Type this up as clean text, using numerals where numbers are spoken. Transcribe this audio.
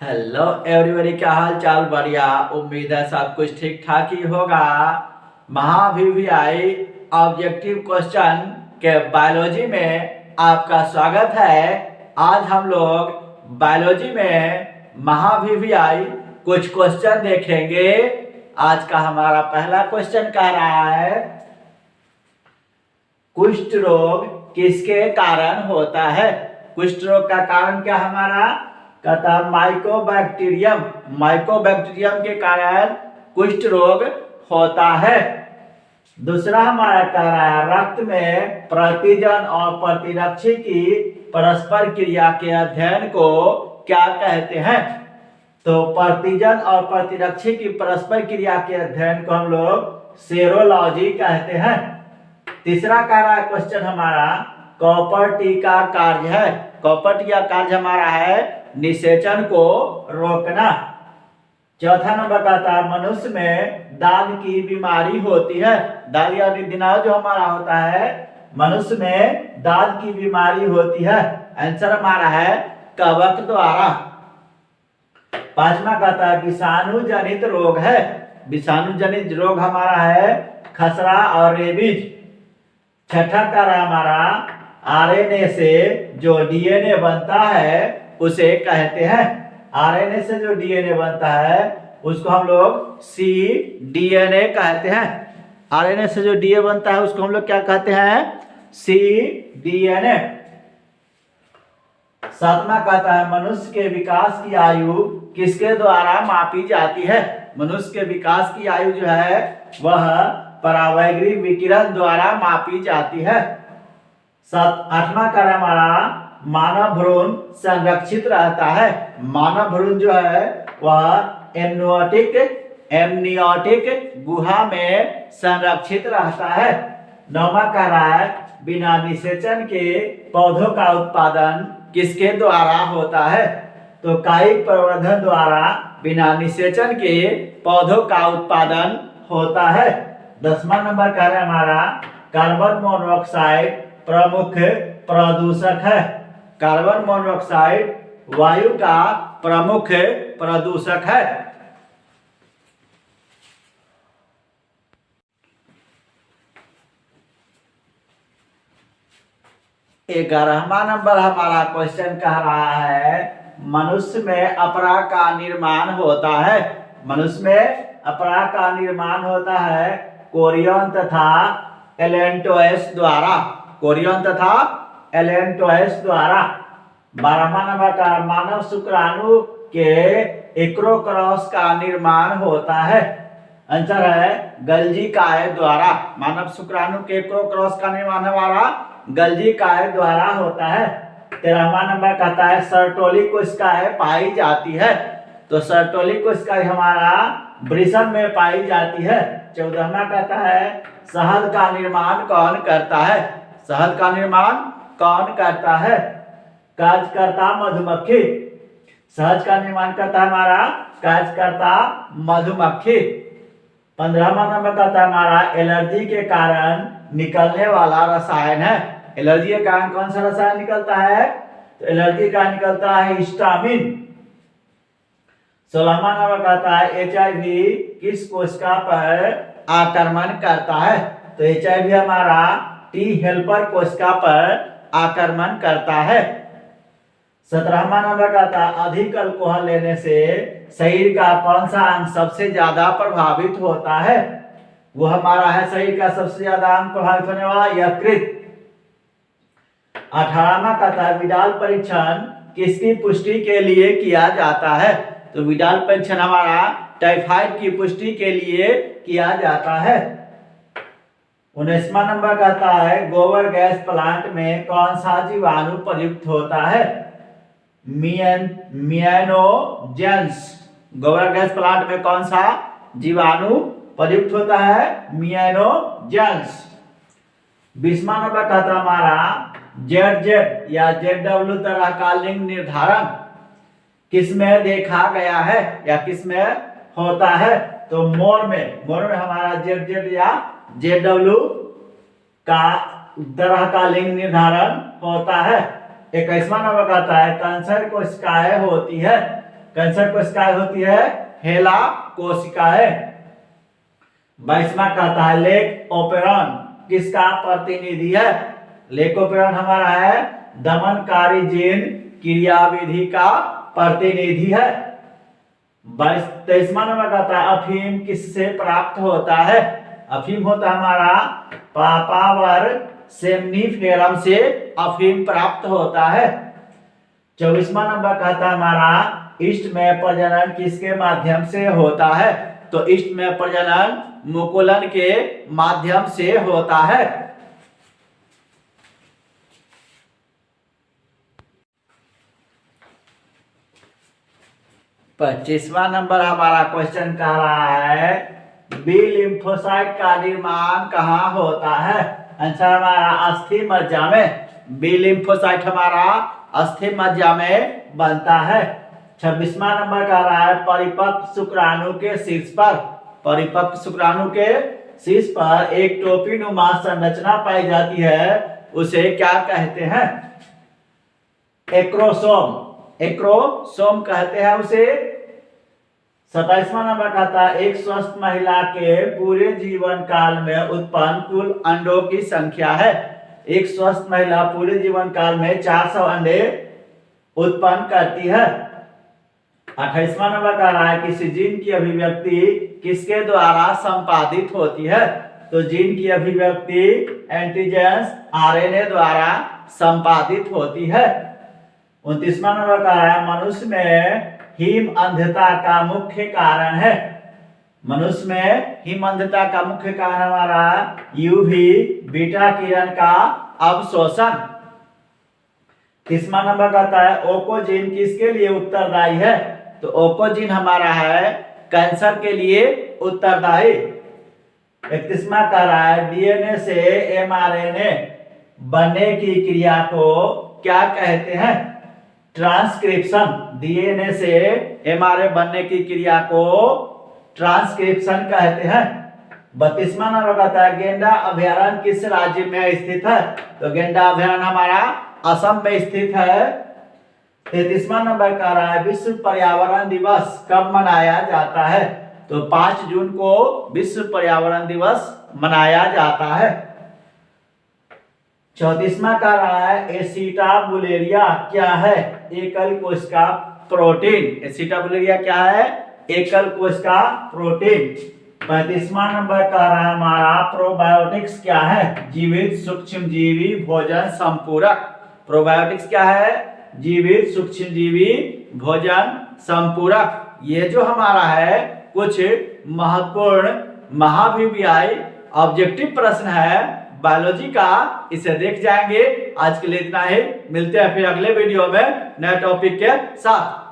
Hello everybody, क्या हाल चाल? बढ़िया। उम्मीद है सब कुछ ठीक ठाक ही होगा। महावीवीआई ऑब्जेक्टिव क्वेश्चन के बायोलॉजी में आपका स्वागत है। आज हम लोग बायोलॉजी में महावीवीआई कुछ क्वेश्चन देखेंगे। आज का हमारा पहला क्वेश्चन कह रहा है, कुष्ठ रोग किसके कारण होता है? कुष्ठ रोग का कारण क्या हमारा? कहता है माइकोबैक्टीरियम। माइकोबैक्टीरियम के कारण कुष्ठ रोग होता है। दूसरा हमारा कह रहा है, रक्त में प्रतिजन और प्रतिरक्षी की परस्पर क्रिया के अध्ययन को क्या कहते हैं? तो प्रतिजन और प्रतिरक्षी की परस्पर क्रिया के अध्ययन को हम लोग सेरोलॉजी कहते हैं। तीसरा कह रहा है क्वेश्चन हमारा, कॉपर टी का कार्य है। कॉपर टी का कार्य हमारा है निषेचन को रोकना। चौथा नंबर कहता है, मनुष्य में दाद की बीमारी होती है। दाद या निदिनाव जो हमारा होता है, मनुष्य में दाद की बीमारी होती है। आंसर हमारा है कवक द्वारा। पांचवा कहता है, विषाणु जनित रोग है। विषाणु जनित रोग हमारा है खसरा और रेबीज। छठा कह रहा हमारा, आरएनए से जो डीएनए बनता है उसे कहते हैं। आरएनए से जो डीएनए बनता है उसको हम लोग cDNA कहते हैं। आरएनए से जो डीएनए बनता है उसको हम लोग क्या कहते हैं? cDNA। सातवां कहता है, मनुष्य के विकास की आयु किसके द्वारा मापी जाती है? मनुष्य के विकास की आयु जो है वह परावैग्रिक विकिरण द्वारा मापी जाती है। आठवां कह रहा हमारा, मानव भ्रूण संरक्षित रहता है। मानव भ्रूण जो है वह एमनियोटिक गुहा में संरक्षित रहता है। नौवां कह रहा है, बिना निषेचन के पौधों का उत्पादन किसके द्वारा होता है? तो कायिक प्रवर्धन द्वारा बिना निषेचन के पौधों का उत्पादन होता है। 10वां नंबर कह रहा है हमारा, कार्बन मोनोऑक्साइड प्रमुख प्रदूषक है। कार्बन मोनोऑक्साइड वायु का प्रमुख प्रदूषक है। 11वां नंबर हमारा क्वेश्चन कह रहा है, मनुष्य में अपरा का निर्माण होता है। मनुष्य में अपरा का निर्माण होता है कोरियन तथा एलेंटोएस द्वारा। कोरियन तथा एलेंटोएस द्वारा। 12वां नंबर का, मानव शुक्राणु के एक्रोक्रॉस का निर्माण होता है। आंसर है गल्जी काय द्वारा। मानव शुक्राणु के एक्रोक्रॉस का निर्माण हमारा गल्जी काय द्वारा होता है। 13वां नंबर कहता है, सर्टोली कोशिकाएं पाई जाती है। तो सर्टोली कोशिकाएं हमारा वृषण में पाई जाती है। 14वां कहता है, शहद का निर्माण कौन करता है? शहद का निर्माण कौन करता है? कार्यकर्ता मधुमक्खी। शहद का निर्माण करता है हमारा कार्यकर्ता मधुमक्खी। 15वां नंबर कहता है हमारा, एलर्जी के कारण निकलने वाला रसायन है। एलर्जी के कारण कौन सा रसायन निकलता है? तो एलर्जी का निकलता है हिस्टामिन। 16वां नंबर कहता है, एचआईवी किस कोशिका पर आक्रमण करता है? तो एचआईवी हमारा टी हेल्पर कोशिका पर आक्रमण करता है। 17वां नंबर कहता है, अधिक अल्कोहल लेने से शरीर का कौन सा अंग सबसे ज्यादा प्रभावित होता है? वो हमारा है शरीर का सबसे ज्यादा अंग प्रभावित होने वाला यकृत। 18वां कहता है, विडाल परीक्षण किसकी पुष्टि के लिए किया जाता है? तो विडाल परीक्षण हमारा टाइफाइड की पुष्टि के लिए किया जाता है। 19वां नंबर कहता है, गोबर गैस प्लांट में कौन सा जीवाणु प्रयुक्त होता है? मियानोजेंस। गोबर गैस प्लांट में कौन सा जीवाणु प्रयुक्त होता है? मियानोजेंस। 20वां नंबर कहता है हमारा, जेड या जेडडब्ल्यू तरह का लिंग निर्धारण किसमें देखा गया है या किसमें होता है? तो मोर में हमारा जेड या जेडडब्ल्यू का तरह का लिंग निर्धारण होता है। 21वां नंबर कहता है, कैंसर कोशिकाएं होती है। कैंसर कोशिकाएं होती है हेला कोशिकाएं। 22वां कहता है लेक ओपेरॉन किसका प्रतिनिधि है? लेक ओपेरॉन हमारा है दमनकारी जीन क्रियाविधि का प्रतिनिधि है। 23वां नंबर कहता है अफीम किससे प्राप्त होता है? अफीम होता है हमारा पापावर सेमनीफेरम से अफीम प्राप्त होता है। 24वां नंबर कहता है हमारा ईस्ट में प्रजनन किसके माध्यम से होता है? तो ईस्ट में प्रजनन मुकुलन के माध्यम से होता है। 25वां नंबर हमारा क्वेश्चन कह रहा है बी लिम्फोसाइट का निर्माण कहाँ होता है? आंसर हमारा अस्थि मज्जा में। बी लिम्फोसाइट हमारा अस्थि मज्जा में बनता है। 26वां नंबर कह रहा है परिपक्व शुक्राणु के शीर्ष पर, परिपक्व शुक्राणु के शीर्ष पर एक टोपी नुमा संरचना पाई जाती है, उसे क्या कहते हैं? एक्रोसोम, एक्रोसोम कहते हैं उसे। 27वां नंबर कहता है एक स्वस्थ महिला के पूरे जीवन काल में उत्पन्न कुल अंडों की संख्या है। एक स्वस्थ महिला पूरे जीवन काल में 400 अंडे उत्पन्न करती है। 28वां नंबर कह रहा है किसी जीन की अभिव्यक्ति किसके द्वारा संपादित होती है? तो जीन की अभिव्यक्ति एंटीजेंस आरएनए द्वारा संपादित होती है। 29वां नंबर कह रहा है मनुष्य में हिम अंधता का मुख्य कारण है। मनुष्य में हिम अंधता का मुख्य कारण हमारा यूवी बीटा किरण का अवशोषण। 30वां नंबर कहता है ओकोजीन किसके लिए उत्तरदायी है? तो ओकोजीन हमारा है कैंसर के लिए उत्तरदायी। 31वां कह रहा है डीएनए से एमआरएनए बनने की क्रिया को क्या कहते हैं? ट्रांसक्रिप्शन। डीएनए से एमआरएनए बनने की क्रिया को ट्रांसक्रिप्शन कहते हैं। 32वां नंबर कहता है गेंडा अभयारण्य किस राज्य में स्थित है? तो गेंडा अभयारण्य हमारा असम में स्थित है। 33वां नंबर कह रहा है विश्व पर्यावरण दिवस कब मनाया जाता है? तो 5 जून को विश्व पर्यावरण दिवस मनाया जाता है। 34वां कह रहा है एसिटाबुलेरिया क्या है? एकल कोशिका प्रोटीन। एसिटाबुलेरिया क्या है? एकल कोशिका प्रोटीन। 35वां नंबर कह रहा है हमारा प्रोबायोटिक्स क्या है? जीवित सूक्ष्मजीवी भोजन संपूरक। प्रोबायोटिक्स क्या है? जीवित सूक्ष्मजीवी भोजन संपूरक। ये जो हमारा है कुछ महत्वपूर्ण महाभिव्यायी ऑब्जेक्टिव प्रश्न है बायोलॉजी का, इसे देख जाएंगे। आज के लिए इतना ही, मिलते हैं फिर अगले वीडियो में नए टॉपिक के साथ।